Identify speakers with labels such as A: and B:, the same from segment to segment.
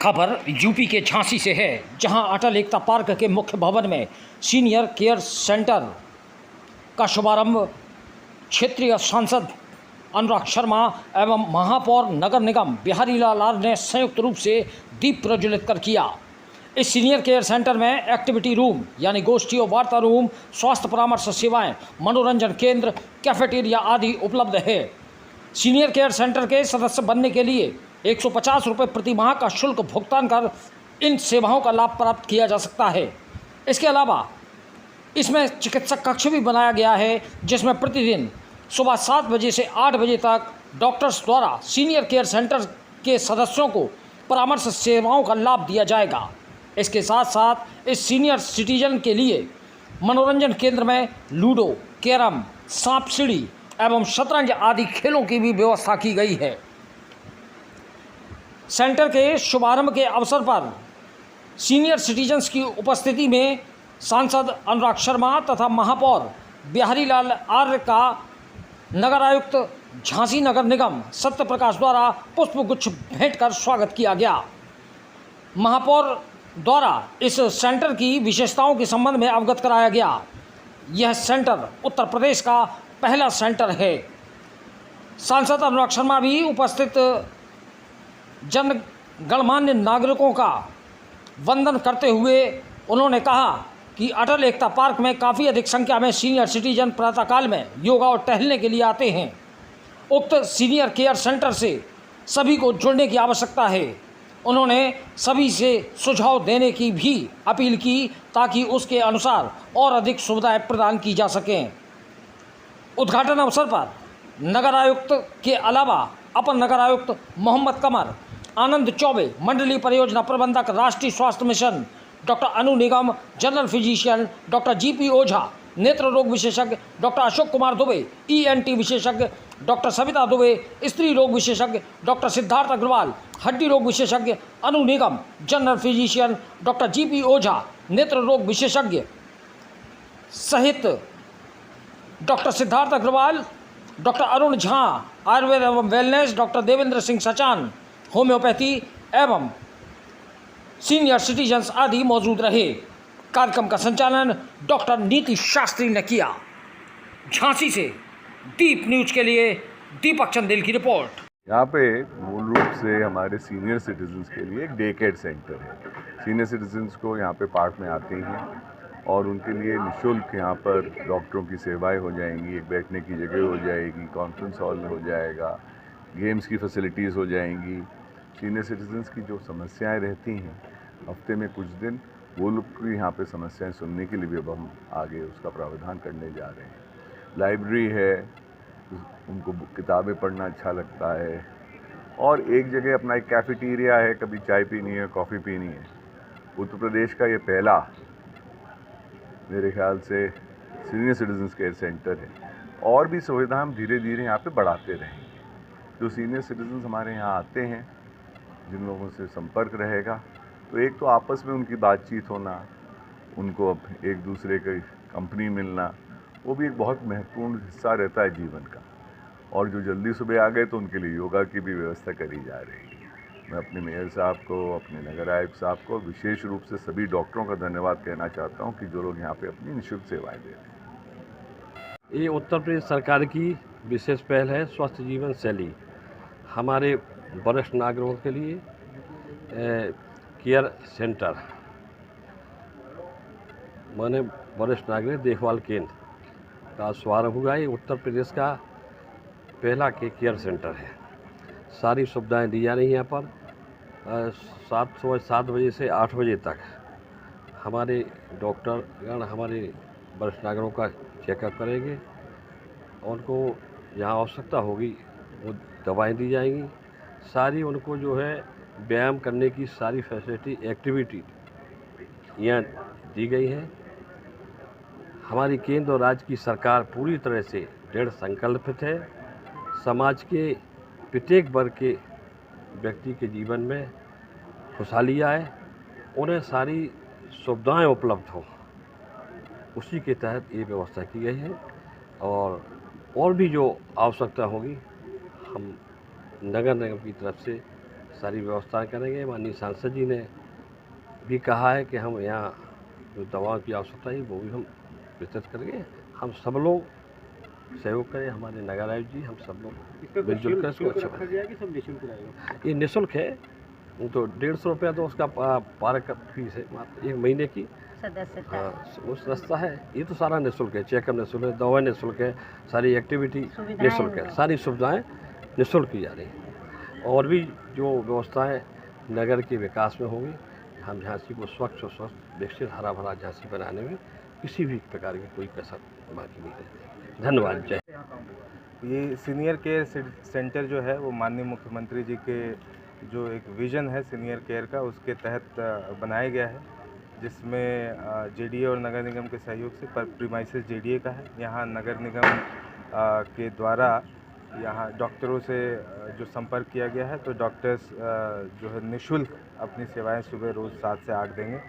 A: खबर यूपी के झांसी से है, जहां अटल एकता पार्क के मुख्य भवन में सीनियर केयर सेंटर का शुभारंभ क्षेत्रीय सांसद अनुराग शर्मा एवं महापौर नगर निगम बिहारी लाल आर ने संयुक्त रूप से दीप प्रज्वलित कर किया। इस सीनियर केयर सेंटर में एक्टिविटी रूम यानी गोष्ठी और वार्ता रूम, स्वास्थ्य परामर्श सेवाएं, मनोरंजन केंद्र, कैफेटेरिया आदि उपलब्ध है। सीनियर केयर सेंटर के सदस्य बनने के लिए 150 रुपये प्रति माह का शुल्क भुगतान कर इन सेवाओं का लाभ प्राप्त किया जा सकता है। इसके अलावा इसमें चिकित्सक कक्ष भी बनाया गया है, जिसमें प्रतिदिन सुबह 7 बजे से 8 बजे तक डॉक्टर्स द्वारा सीनियर केयर सेंटर के सदस्यों को परामर्श सेवाओं का लाभ दिया जाएगा। इसके साथ साथ इस सीनियर सिटीजन के लिए मनोरंजन केंद्र में लूडो, कैरम, सांप सीढ़ी एवं शतरंज आदि खेलों की भी व्यवस्था की गई है। सेंटर के शुभारंभ के अवसर पर सीनियर सिटीजन्स की उपस्थिति में सांसद अनुराग शर्मा तथा महापौर बिहारी लाल आर्य का नगर आयुक्त झांसी नगर निगम सत्य प्रकाश द्वारा पुष्पगुच्छ भेंट कर स्वागत किया गया। महापौर द्वारा इस सेंटर की विशेषताओं के संबंध में अवगत कराया गया। यह सेंटर उत्तर प्रदेश का पहला सेंटर है। सांसद अनुराग शर्मा भी उपस्थित जन गणमान्य नागरिकों का वंदन करते हुए उन्होंने कहा कि अटल एकता पार्क में काफ़ी अधिक संख्या में सीनियर सिटीजन प्रातःकाल में योगा और टहलने के लिए आते हैं। उक्त सीनियर केयर सेंटर से सभी को जुड़ने की आवश्यकता है। उन्होंने सभी से सुझाव देने की भी अपील की ताकि उसके अनुसार और अधिक सुविधाएं प्रदान की जा सकें। उद्घाटन अवसर पर नगर आयुक्त के अलावा अपर नगर आयुक्त मोहम्मद कमर, आनंद चौबे, मंडलीय परियोजना प्रबंधक, राष्ट्रीय स्वास्थ्य मिशन, डॉक्टर अनु निगम, जनरल फिजिशियन डॉक्टर जीपी ओझा, नेत्र रोग विशेषज्ञ डॉक्टर अशोक कुमार दुबे, ईएनटी विशेषज्ञ डॉक्टर सविता दुबे, स्त्री रोग विशेषज्ञ डॉक्टर सिद्धार्थ अग्रवाल, हड्डी रोग विशेषज्ञ अनु निगम, जनरल फिजिशियन डॉक्टर जीपी ओझा, नेत्र रोग विशेषज्ञ सहित डॉक्टर सिद्धार्थ अग्रवाल, डॉक्टर अरुण झा, आयुर्वेद एवं wellness doctor Devendra Singh Sachan, homeopathy एवं सीनियर सिटीजन्स आदि मौजूद रहे। कार्यक्रम का संचालन डॉक्टर नीति शास्त्री ने किया। झांसी से दीप न्यूज के लिए दीपक चंदेल की रिपोर्ट।
B: यहाँ पे मूल रूप से हमारे सीनियर सिटीजन्स के लिए एक डे केयर सेंटर है। सीनियर सिटीजन्स को यहाँ पे पार्क में आते हैं और उनके लिए निःशुल्क यहाँ पर डॉक्टरों की सेवाएं हो जाएंगी, एक बैठने की जगह हो जाएगी, कॉन्फ्रेंस हॉल हो जाएगा, गेम्स की फैसिलिटीज़ हो जाएंगी। सीनियर सिटीजन्स की जो समस्याएं रहती हैं हफ्ते में कुछ दिन, वो लोग की यहाँ पे समस्याएं सुनने के लिए भी अब हम आगे उसका प्रावधान करने जा रहे हैं। लाइब्रेरी है, उनको किताबें पढ़ना अच्छा लगता है, और एक जगह अपना एक कैफेटेरिया है, कभी चाय पीनी है, कॉफ़ी पीनी है। उत्तर प्रदेश का ये पहला मेरे ख्याल से सीनियर सिटीजन्स केयर सेंटर है, और भी सुविधा हम धीरे धीरे यहाँ पे बढ़ाते रहेंगे। जो सीनियर सिटीजन्स हमारे यहाँ आते हैं, जिन लोगों से संपर्क रहेगा, तो एक तो आपस में उनकी बातचीत होना, उनको अब एक दूसरे की कंपनी मिलना, वो भी एक बहुत महत्वपूर्ण हिस्सा रहता है जीवन का। और जो जल्दी सुबह आ गए तो उनके लिए योगा की भी व्यवस्था करी जा रही है। मैं अपने मेयर साहब को, अपने नगर आयुक्त साहब को, विशेष रूप से सभी डॉक्टरों का धन्यवाद कहना चाहता हूँ कि जो लोग यहाँ पे अपनी निःशुल्क सेवाएं दे रहे हैं।
C: ये उत्तर प्रदेश सरकार की विशेष पहल है स्वस्थ जीवन शैली। हमारे वरिष्ठ नागरिकों के लिए केयर सेंटर माने वरिष्ठ नागरिक देखभाल केंद्र का शुभारंभ हुआ। ये उत्तर प्रदेश का पहला केयर सेंटर है। सारी सुविधाएं दी जा रही हैं। यहाँ पर 7 बजे से 8 बजे तक हमारे डॉक्टरगण हमारे वरिष्ठ नागरिकों का चेकअप करेंगे। उनको जहाँ आवश्यकता होगी वो दवाएं दी जाएंगी। सारी उनको जो है व्यायाम करने की सारी फैसिलिटी, एक्टिविटी यहाँ दी गई है। हमारी केंद्र और राज्य की सरकार पूरी तरह से दृढ़ संकल्पित है समाज के प्रत्येक वर्ग के व्यक्ति के जीवन में खुशहाली आए, उन्हें सारी सुविधाएं उपलब्ध हों, उसी के तहत ये व्यवस्था की गई है। और भी जो आवश्यकता होगी हम नगर निगम की तरफ से सारी व्यवस्थाएं करेंगे। माननीय सांसद जी ने भी कहा है कि हम यहाँ जो दवाओं की आवश्यकता है वो भी हम वितरित करेंगे। हम सब लोग सहयोग करें, हमारे नगर आयुक्त जी, हम सब लोग मिलजुल कर इसको अच्छा बनाएंगे। ये निःशुल्क है, वो तो 150 रुपया तो उसका पार्क का फीस है, मात्र 1 महीने की
D: सदस्यता
C: हाँ, वो सस्ता है। ये तो सारा निःशुल्क है, चेकअप निःशुल्क है, दवाएं निःशुल्क है, सारी एक्टिविटी
D: सुविधाएं
C: निःशुल्क है, सारी सुविधाएं निःशुल्क की जा रही हैं। और भी जो व्यवस्थाएं नगर के विकास में होंगी, हम झांसी को स्वच्छ और स्वस्थ विकसित हरा भरा झांसी बनाने में किसी भी प्रकार की कोई कसर बाकी नहीं है। धन्यवाद। जय।
E: ये सीनियर केयर सेंटर जो है वो माननीय मुख्यमंत्री जी के जो एक विज़न है सीनियर केयर का, उसके तहत बनाया गया है, जिसमें जेडीए और नगर निगम के सहयोग से प्रीमाइसेस जेडीए का है। यहाँ नगर निगम के द्वारा यहाँ डॉक्टरों से जो संपर्क किया गया है, तो डॉक्टर्स जो है निःशुल्क अपनी सेवाएं सुबह रोज़ 7 से 8 देंगे।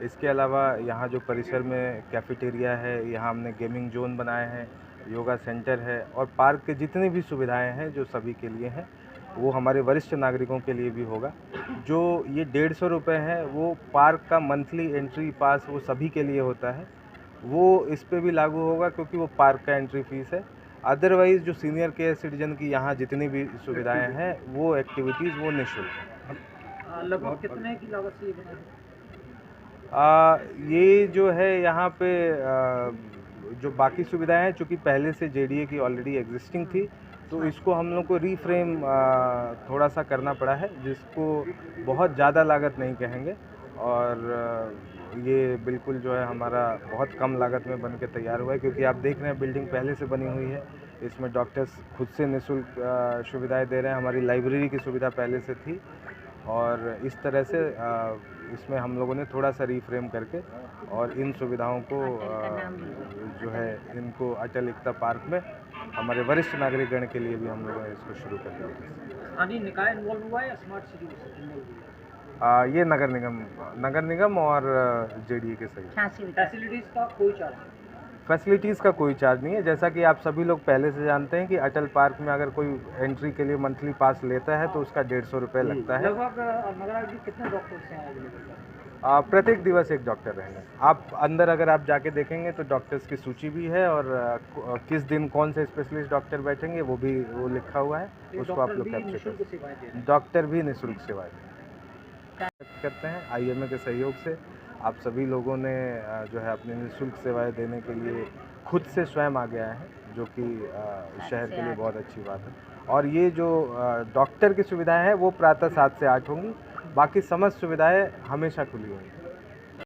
E: इसके अलावा यहाँ जो परिसर में कैफेटेरिया है, यहाँ हमने गेमिंग जोन बनाए हैं, योगा सेंटर है और पार्क के जितनी भी सुविधाएं हैं जो सभी के लिए हैं, वो हमारे वरिष्ठ नागरिकों के लिए भी होगा। जो ये 150 रुपये है वो पार्क का मंथली एंट्री पास वो सभी के लिए होता है, वो इस पे भी लागू होगा क्योंकि वो पार्क का एंट्री फीस है। अदरवाइज़ जो सीनियर केयर सिटीजन की यहाँ जितनी भी सुविधाएं हैं वो एक्टिविटीज़ वो निःशुल्क है।
A: लगभग कितने की लागत से ये बना है?
E: ये जो है यहाँ पे जो बाकी सुविधाएं हैं, चूँकि पहले से जेडीए की ऑलरेडी एग्जिस्टिंग थी, तो इसको हम लोग को रीफ्रेम थोड़ा सा करना पड़ा है, जिसको बहुत ज़्यादा लागत नहीं कहेंगे। और ये बिल्कुल जो है हमारा बहुत कम लागत में बन के तैयार हुआ है, क्योंकि आप देख रहे हैं बिल्डिंग पहले से बनी हुई है। इसमें डॉक्टर्स खुद से निःशुल्क सुविधाएं दे रहे हैं, हमारी लाइब्रेरी की सुविधा पहले से थी, और इस तरह से इसमें हम लोगों ने थोड़ा सा रीफ्रेम करके और इन सुविधाओं को जो है इनको अटल एकता पार्क में हमारे वरिष्ठ नागरिकगण के लिए भी हम लोगों ने इसको शुरू कर दिया।
A: स्थानीय निकाय इन्वॉल्व हुआ है या स्मार्ट सिटी इन्वॉल्व हुआ है?
E: ये नगर निगम और जेडीए के सही।
A: फैसिलिटीज़ का कोई चार्ज नहीं?
E: फैसिलिटीज़ का कोई चार्ज नहीं है। जैसा कि आप सभी लोग पहले से जानते हैं कि अटल पार्क में अगर कोई एंट्री के लिए मंथली पास लेता है तो उसका 150 रुपये लगता है।
A: लगभग नगर आयुक्त जी कितने डॉक्टर्स हैं अवेलेबल?
E: प्रत्येक दिवस एक डॉक्टर रहेंगे। आप अंदर अगर आप जाके देखेंगे तो डॉक्टर्स की सूची भी है, और किस दिन कौन से स्पेशलिस्ट डॉक्टर बैठेंगे वो भी वो लिखा हुआ है, उसको आप लोग कैप्चर कर सकते हैं। डॉक्टर भी निःशुल्क सेवाएं करते हैं। आईएमए के सहयोग से आप सभी लोगों ने जो है अपनी निःशुल्क सेवाएं देने के लिए खुद से स्वयं आ गया है, जो कि शहर के लिए बहुत अच्छी बात है। और ये जो डॉक्टर की सुविधाएं हैं वो प्रातः 7 से 8 होंगी, बाकी समस्त सुविधाएं हमेशा खुली होंगी।